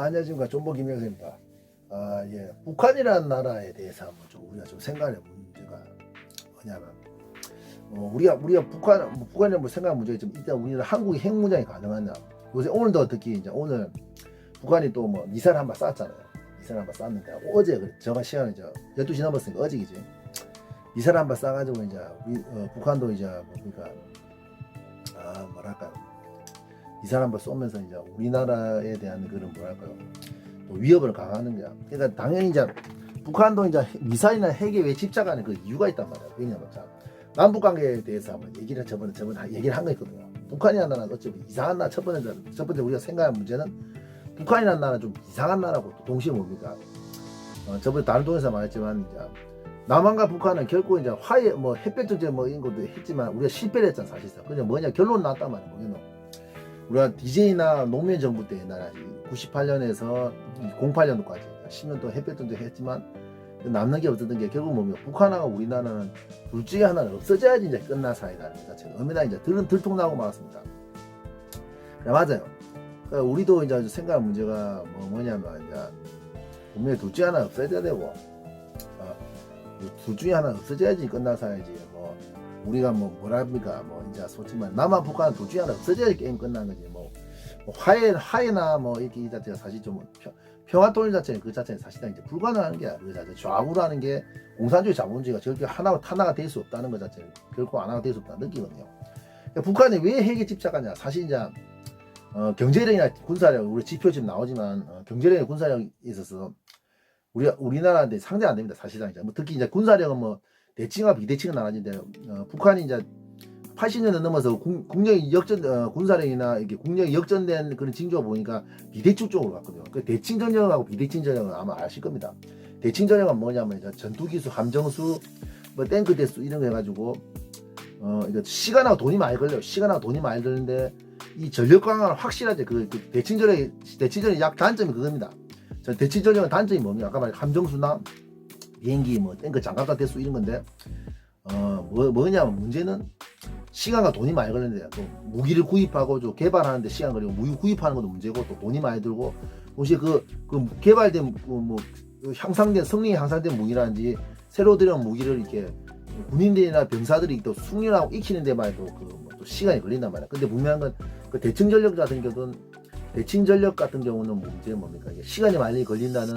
안녕하십니까. 존버 김영세입니다. 예. 북한이라는 나라에 대해서 한번 좀 우리가 좀 생각해 볼 문제가 뭐냐면, 우리가 북한에 뭐 생각 문제가 좀 일단 우리는 한국이 핵 무장이 가능하냐. 요새 오늘도 특히 이제 오늘 북한이 또 뭐 미사일 한 발 쐈잖아요. 미사일 한 발 쐈는데 어제 그래. 제가 시간이 12시 넘었으니까 어제기지. 미사일 한 발 쏴가지고 이제 북한도 이제 뭡니까 뭐랄까요. 미사일 한 발 쏘면서 이제 우리나라에 대한 그런 뭐랄까요. 또 위협을 강화하는 거야. 그러니까 당연히 이제 북한도 이제 미사일이나 핵에 왜 집착하는 그 이유가 있단 말이야. 왜냐면 자, 남북 관계에 대해서 한번 저번에 얘기를 한 거 있거든요. 북한이라는 나라는 어차피 이상한 나라. 첫 번째 우리가 생각할 문제는 북한이라는 나라는 좀 이상한 나라고 또 동시에 뭡니까? 저번에 다른 동에서 말했지만 이제 남한과 북한은 결코 이제 화해 뭐 햇볕 정제 뭐 이런 것도 했지만 우리가 실패를 했잖아 사실상. 그냥 뭐냐 결론 났단 말이야. 뭐냐 우리가 DJ나 노무현 정부 때 옛날에 98년에서 08년도까지 10년 동안 햇볕 정제 했지만 남는 게 없었던 게 결국 뭡니까? 북한하고 우리나라는 둘 중에 하나는 없어져야지 이제 끝날 사이다는 것 자체가 얼마나 이제 들통나고 말았습니다. 네, 맞아요. 그러니까 우리도 이제 생각할 문제가 뭐냐면 이제 분명히 둘 중에 하나 없어져야 되고 둘 중에 하나 없어져야지 끝날 사야지 뭐 우리가 뭐랍니까 이제 솔직히 말 남한 북한은 둘 중에 하나 없어져야 게임 끝난 거지 뭐 화해나 뭐 이렇게 이 자체가 사실 좀 평화 통일 자체는 그 자체는 사실상 이제 불가능한 게 그 자체 좌우라는 게 공산주의 자본주의가 절대 하나가 될 수 없다는 것 자체는 결코 하나가 될 수 없다는 느끼거든요. 그러니까 북한이 왜 핵에 집착하냐 사실 이제 경제력이나 군사력 우리 지표 지금 나오지만 경제력이나 군사력에 있어서 우리나라한테 상대 안 됩니다 사실상 이제 특히 이제 군사력은 뭐 대칭과 비대칭은 나눠진데 북한이 이제 80년대 넘어서 국력이 군사력이나 이렇게 국력이 역전된 그런 징조가 보니까 비대칭 쪽으로 갔거든요. 그 대칭 전형하고 비대칭 전형은 아마 아실 겁니다. 대칭 전형은 뭐냐면 이제 전투기수, 함정수, 뭐 탱크 대수 이런 거 해가지고 이거 시간하고 돈이 많이 걸려요. 시간하고 돈이 많이 드는데 이 전력 강화는 확실하죠. 그 대칭 전형의 약 단점이 그겁니다. 대칭 전형의 단점이 뭡니까? 아까 말한 함정수나 비행기, 뭐 탱크 장갑과 대수 이런 건데 뭐냐면 문제는 시간과 돈이 많이 걸리는데 또 무기를 구입하고 좀 개발하는데 시간 걸리고 무기 구입하는 것도 문제고 또 돈이 많이 들고 혹시 그 개발된 승리 향상된 무기라든지 새로 들여온 무기를 이렇게 군인들이나 병사들이 또 숙련하고 익히는 데만 해도 또 시간이 걸린단 말이야. 근데 분명한 건 그 대칭 전력 같은 경우는 문제 뭡니까? 이게 시간이 많이 걸린다는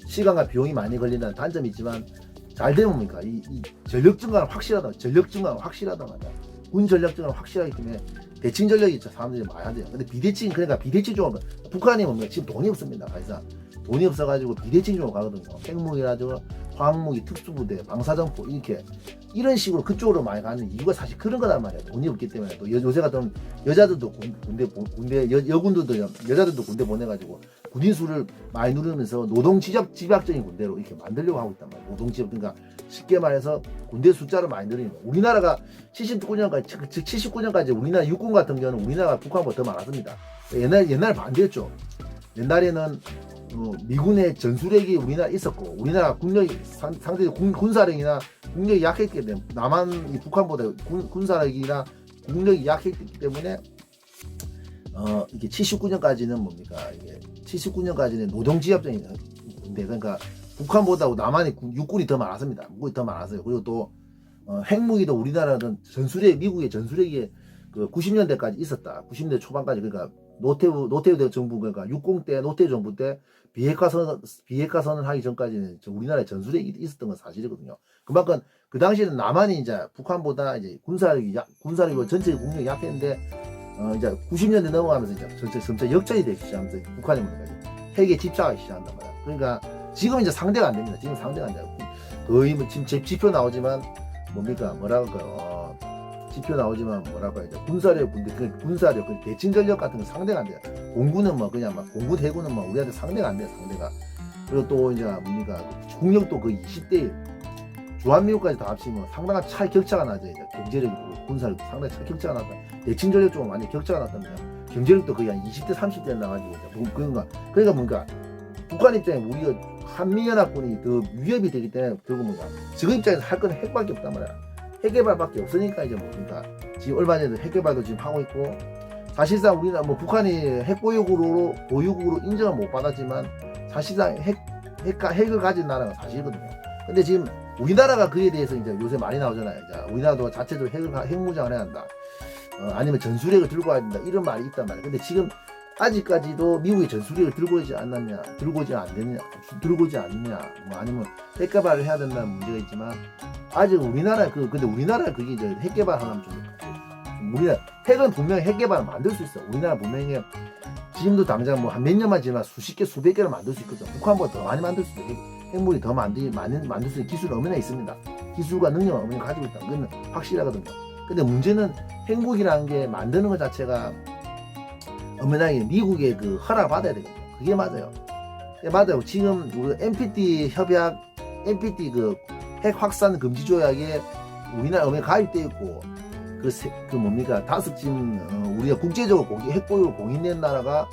시간과 비용이 많이 걸린다는 단점이 있지만 잘 되면 뭡니까? 이 전력 증가는 확실하다. 전력 증가는 확실하다 말이야. 군 전력 증가는 확실하기 때문에 대칭 전력이 사람들이 많이 하대요. 근데 비대칭 쪽은 북한이 뭡니까? 지금 돈이 없습니다. 사실상 돈이 없어가지고 비대칭 쪽으로 가거든요. 핵무기라든가 화학무기, 특수부대, 방사정포 이런 식으로 그쪽으로 많이 가는 이유가 사실 그런 거란 말이에요. 돈이 없기 때문에 또 요새 같은 여자들도 여군들도 여자들도 군대 보내가지고 군인 수를 많이 누르면서 노동 집약적인 군대로 이렇게 만들려고 하고 있단 말이에요. 노동 집약 그러니까 쉽게 말해서 군대 숫자를 많이 늘리는 거예요. 우리나라가 79년까지 우리나라 육군 같은 경우는 우리나라가 북한보다 더 많았습니다. 옛날 반대였죠. 옛날에는 미군의 전술핵이 우리나라에 있었고 우리나라 국력이 상대적으로 군사력이나 국력이 약했기 때문에 남한이 북한보다 군사력이나 국력이 약했기 때문에 이게 79년까지는 뭡니까 이게 79년까지는 노동지압적인 군대 그러니까 북한보다 남한이 육군이 더 많았습니다. 육군이 더 많았어요. 그리고 또 핵무기도 우리나라는 미국의 전술핵이 그 90년대까지 있었다. 90년대 초반까지 그러니까 노태우 정부 그러니까 60 때 노태우 정부 때 비핵화선을 하기 전까지는 우리나라에 전술핵이 있었던 건 사실이거든요. 그만큼 그 당시에는 남한이 이제 북한보다 이제 군사력이 전체 국력이 약했는데 이제 90년대 넘어가면서 이제 점차 역전이 되기 시작하면서 북한이 핵에 집착하기 시작한단 말이야. 그러니까 지금 이제 상대가 안 됩니다. 지금 상대가 안 돼요. 거의 지금 지표 나오지만 뭡니까 지표 나오지만 이제 군사력 대칭 전력 같은 거 상대가 안 돼요. 공군은 그냥 공군 대군은 우리한테 상대가 안 돼요. 상대가. 그리고 또 이제 뭡니까 국력도 거의 20대 1 주한미국까지 다 합치면 상당한 격차가 나죠. 이제 경제력이고 군사력도 상당히 격차가 났다. 대칭 전력 쪽은 완전 격차가 났답니다. 경제력도 거의 한 20대 30대 나가지고 그러니까 뭔가 북한 입장에 우리가 한미연합군이 더 위협이 되기 때문에 지금 입장에서 할 건 핵밖에 없단 말이야. 핵개발밖에 없으니까 이제 뭡니까 지금 얼마 전에 핵개발도 지금 하고 있고 사실상 우리나라 뭐 북한이 핵보유국으로 인정을 못 받았지만 사실상 핵을 가진 나라가 사실이거든요. 근데 지금 우리나라가 그에 대해서 이제 요새 많이 나오잖아요. 이제 우리나라도 자체적으로 핵무장을 해야 한다. 아니면 전술핵을 들고 와야 된다. 이런 말이 있단 말이에요. 근데 지금 아직까지도 미국이 전술핵을 들고 오지 않느냐, 들고 오지 않느냐, 뭐 아니면 핵 개발을 해야 된다는 문제가 있지만 아직 근데 우리나라 그게 이제 핵 개발하려면 우리나라 핵은 분명히 핵 개발을 만들 수 있어. 우리나라 분명히 지금도 당장 뭐 한 몇 년만 지나면 수십 개, 수백 개를 만들 수 있거든. 북한보다 더 많이 만들 수 있어. 핵물이 더 만들 수 있는 기술은 얼마나 있습니다. 기술과 능력을 얼마나 가지고 있다. 그건 확실하거든요. 근데 문제는 핵무기라는 게 만드는 것 자체가 엄연하게 미국의 그 허락을 받아야 되거든요. 그게 맞아요. 맞아요. 지금 우리 NPT 협약, NPT 그 핵 확산 금지 조약에 우리나라 엄연히 가입돼 있고 그 뭡니까 지금 우리가 국제적으로 핵보유로 공인된 나라가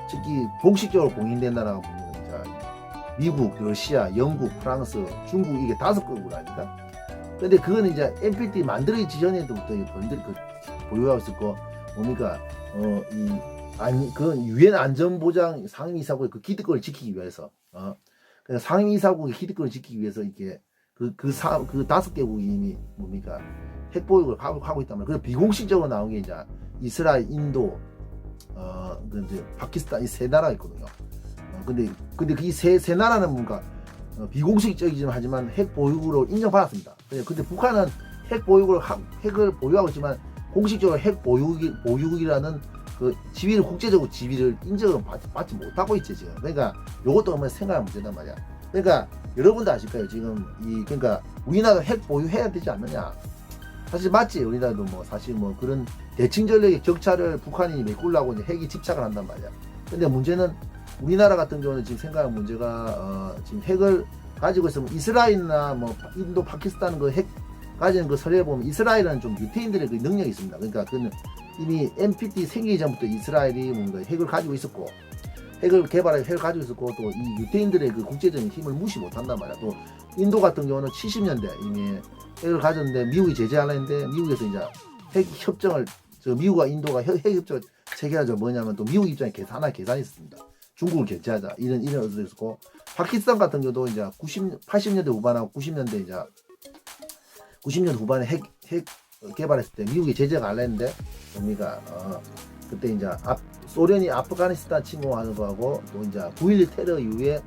특히 공식적으로 공인된 나라가 뭡니까? 미국, 러시아, 영국, 프랑스, 중국 이게 5개국 아닙니까? 근데 그거는 이제 NPT 만들어지기 전에부터 보유하고 있었고 뭡니까 그 유엔 안전보장 상임이사국의 그 기득권을 지키기 위해서 그래서 상임이사국의 기득권을 지키기 위해서 이게 그 5개국이 이미 뭡니까 핵보유를 하고 있단 말이에요. 그래서 비공식적으로 나온 게 이제 이스라엘, 인도, 이제 파키스탄 이 세 나라가 있거든요. 근데 이 세 나라는 뭔가 비공식적이지만 하지만 핵 보유국으로 인정받았습니다. 근데 북한은 핵을 보유하고 있지만 공식적으로 핵 보유국이라는 그 국제적으로 지위를 인정을 받지 못하고 있지 지금. 그러니까 이것도 한번 생각할 문제단 말이야. 그러니까 여러분도 아실 거예요. 지금 그러니까 우리나라도 핵 보유해야 되지 않느냐. 사실 맞지. 우리나라도 뭐 사실 뭐 그런 대칭 전력의 격차를 북한이 메꾸려고 이제 핵이 집착을 한단 말이야. 근데 문제는 우리나라 같은 경우는 지금 생각하는 문제가 지금 핵을 가지고 있으면 이스라엘이나 뭐 인도, 파키스탄 그 핵 가지는 그 서류에 보면 이스라엘은 좀 유태인들의 그 능력이 있습니다. 그러니까 그는 이미 NPT 생기기 전부터 이스라엘이 뭔가 핵을 가지고 있었고 핵을 가지고 있었고 또 이 유태인들의 그 국제적인 힘을 무시 못한단 말이야. 또 인도 같은 경우는 70년대 이미 핵을 가졌는데 미국이 제재하려는데 미국에서 이제 핵 협정을 미국과 인도가 핵 협정을 체결하자 뭐냐면 또 미국 입장에 계산이 있습니다. 중국을 견제하자 이런 의도도 있었고 파키스탄 같은 경우도 이제 80년대 후반하고 90년대 후반에 핵 개발했을 때 미국이 제재가 안 했는데 뭡니까 그때 이제 소련이 아프가니스탄 침공하는 거하고 또 이제 9.11 테러 이후에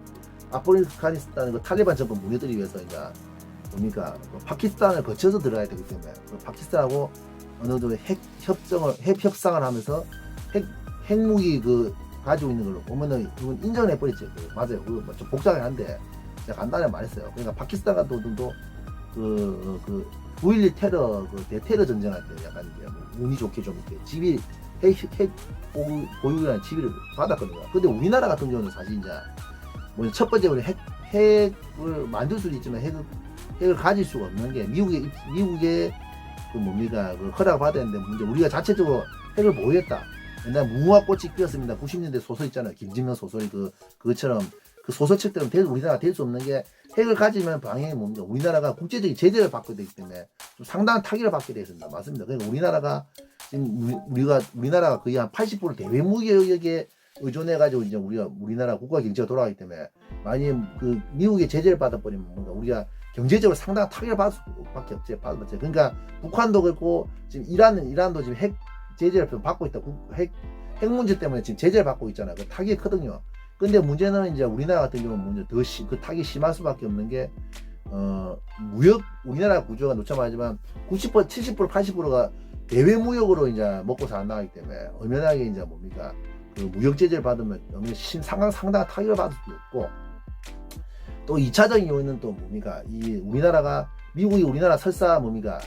아프가니스탄 그 탈리반 정권 무너뜨리기 위해서 이제 뭡니까 파키스탄을 거쳐서 들어가야 되기 때문에 파키스탄하고 어느 정도 핵 협상을 하면서 핵무기 가지고 있는 걸로 보면은 그건 인정을 해버렸죠. 맞아요. 그거 좀 복잡하긴 한데 제가 간단하게 말했어요. 그러니까 파키스탄 같은 경우도 그 9.11 테러 대테러 전쟁할 때 약간 이제 운이 좋게 좀 이렇게 핵 보유라는 지위를 받았거든요. 근데 우리나라 같은 경우는 사실 이제 뭐 첫 번째 우리 핵을 만들 수도 있지만 핵을 가질 수가 없는 게 미국의 그 뭡니까 그 허락을 받아야 되는데 문제 우리가 자체적으로 핵을 보유했다. 옛날 무궁화 꽃이 피었습니다. 90년대 소설 있잖아요. 김진명 소설이 그것처럼 그 소설책들은 우리나라가 될 수 없는 게 핵을 가지면 방해가 뭡니까? 우리나라가 국제적인 제재를 받게 되기 때문에 좀 상당한 타격을 받게 되어 있습니다. 맞습니다. 그러니까 우리나라가 지금 우리나라가 거의 한 80% 대외 무역에 의존해가지고 이제 우리나라 국가 경제가 돌아가기 때문에 많이 그 미국의 제재를 받아버리면 뭔가 우리가 경제적으로 상당한 타격을 받을 수밖에 없지. 그러니까 북한도 그렇고 지금 이란도 지금 핵 제재를 받고 있다. 핵 문제 때문에 지금 제재를 받고 있잖아요. 그 타격이 크거든요. 근데 문제는 이제 우리나라 같은 경우는 더 그 타격이 심할 수밖에 없는 게 우리나라 구조가 놓자마지만 90%, 70%, 80%가 대외 무역으로 이제 먹고 살아나가기 때문에 엄연하게 이제 뭡니까 그 무역 제재를 받으면 상당한 타격을 받을 수도 있고 또 2차적인 요인은 또 뭡니까 미국이 우리나라 설사 뭡니까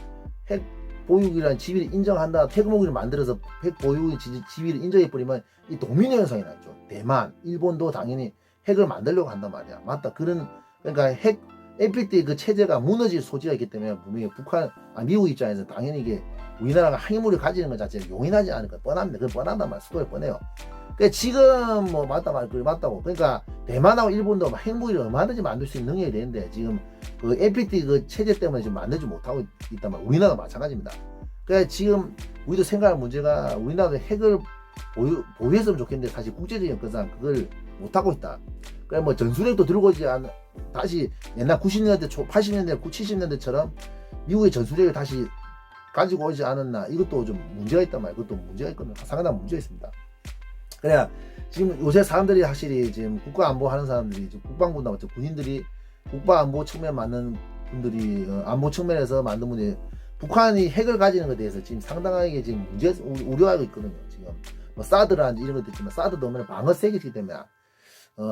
핵 보유국이라는 지위를 인정한다. 핵무기를 만들어서 핵 보유국의 지위를 인정해버리면 이 도미노 현상이 나죠. 대만, 일본도 당연히 핵을 만들려고 한단 말이야. 맞다. 그러니까 NPT 그 체제가 무너질 소지가 있기 때문에 분명히 미국 입장에서 당연히 이게 우리나라가 핵무기를 가지는 것 자체를 용인하지 않을 거 뻔합니다. 그건 뻔한단 말, 스토리 뻔해요. 그러니까 지금 뭐 맞다고. 그러니까 대만하고 일본도 핵무기를 얼마든지 만들 수 있는 능력이 되는데 지금 그 NPT 그 체제 때문에 지금 만들지 못하고 있단 말. 우리나라도 마찬가지입니다. 그러니까 지금 우리도 생각할 문제가 우리나라도 핵을 보유했으면 좋겠는데 사실 국제적인 건상 그걸 못하고 있다. 그래 뭐 전술핵도 들고 오지 않 다시 옛날 90년대 초 80년대 70년대처럼 미국의 전술핵을 다시 가지고 오지 않았나 이것도 좀 문제가 있단 말이에요. 그것도 문제가 있거든요. 상당한 문제가 있습니다. 그래야 지금 요새 사람들이 확실히 지금 국가안보 하는 사람들이 지금 국방부나 어째 군인들이 국가안보 측면 맞는 분들이 안보 측면에서 만든 분이 북한이 핵을 가지는 것에 대해서 지금 상당하게 지금 우려하고 있거든요. 지금 뭐 사드라든지 이런 것도 있지만 사드도 오면 방어 세계이기 때문에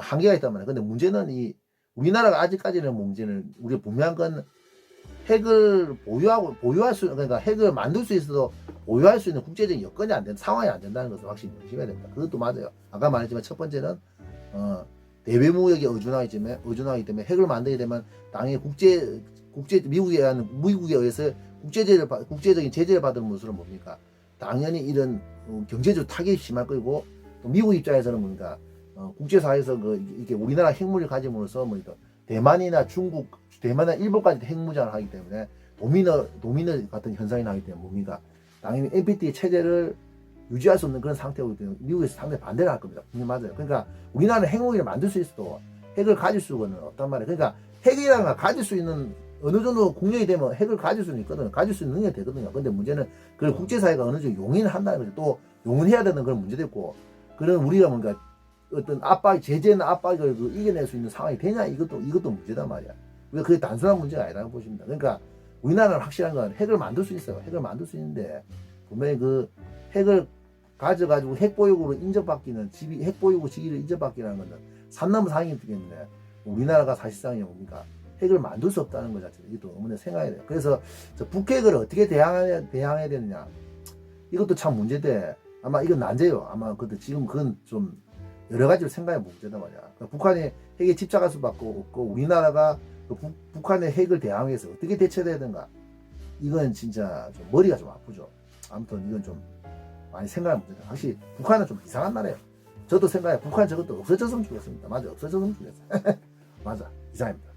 한계가 있단 말이에요. 근데 문제는 이 우리나라가 아직까지는 문제는 우리가 분명한 건 핵을 보유할 수 그러니까 핵을 만들 수 있어도 보유할 수 있는 국제적인 여건이 안 된다 상황이 안 된다는 것을 확실히 명심해야 됩니다. 그것도 맞아요. 아까 말했지만 첫 번째는 대외무역에 의존하기 때문에 핵을 만들게 되면 당연히 미국에 의해서 국제적인 제재를 받은 것으로 뭡니까? 당연히 이런 경제적 타격이 심할 거고 또 미국 입장에서는 뭡니까? 국제사회에서 이렇게 우리나라 핵무기를 가짐으로써 뭐 대만이나 중국, 대만이나 일본까지 핵무장을 하기 때문에 도미너 같은 현상이 나기 때문에 뭡니까? 당연히 NPT 체제를 유지할 수 없는 그런 상태이기 때문에 미국에서 상당히 반대를 할 겁니다. 맞아요. 그러니까 우리나라는 핵무기를 만들 수 있어도 핵을 가질 수는 없단 말이에요. 그러니까 핵이라는 걸 가질 수 있는 어느 정도 국력이 되면 핵을 가질 수는 있거든요. 가질 수 있는 능력이 되거든요. 근데 문제는 그걸 국제사회가 어느 정도 용인을 한다는 거죠. 또 용인해야 되는 그런 문제도 있고 그런 우리가 뭔가 어떤 제재나 압박을 이겨낼 수 있는 상황이 되냐 이것도 문제단 말이야. 왜 그게 단순한 문제가 아니라고 보십니다. 그러니까 우리나라는 확실한 건 핵을 만들 수 있어요. 핵을 만들 수 있는데 분명히 그 핵을 가져가지고 핵보유국으로 인정받기는 핵보유국 직위를 인정받기라는 것은 산 넘은 상황이기 때문에 우리나라가 사실상 뭡니까? 핵을 만들 수 없다는 것 자체는 이것도 어머니 생각해야 돼요. 그래서 북핵을 어떻게 대항해야 되느냐 이것도 참 문제인데 아마 이건 난제요. 아마 지금 그건 좀 여러 가지로 생각해 보자단 말이야. 그러니까 북한이 핵에 집착할 수밖에 없고 우리나라가 북한의 핵을 대항해서 어떻게 대처해야 되는가 이건 진짜 좀 머리가 좀 아프죠. 아무튼 이건 좀 많이 생각할 문제다. 확실히 북한은 좀 이상한 나라예요. 저도 생각해 북한 저것도 없어졌으면 좋겠습니다. 맞아 없어졌으면 좋겠어요. 맞아 이상입니다.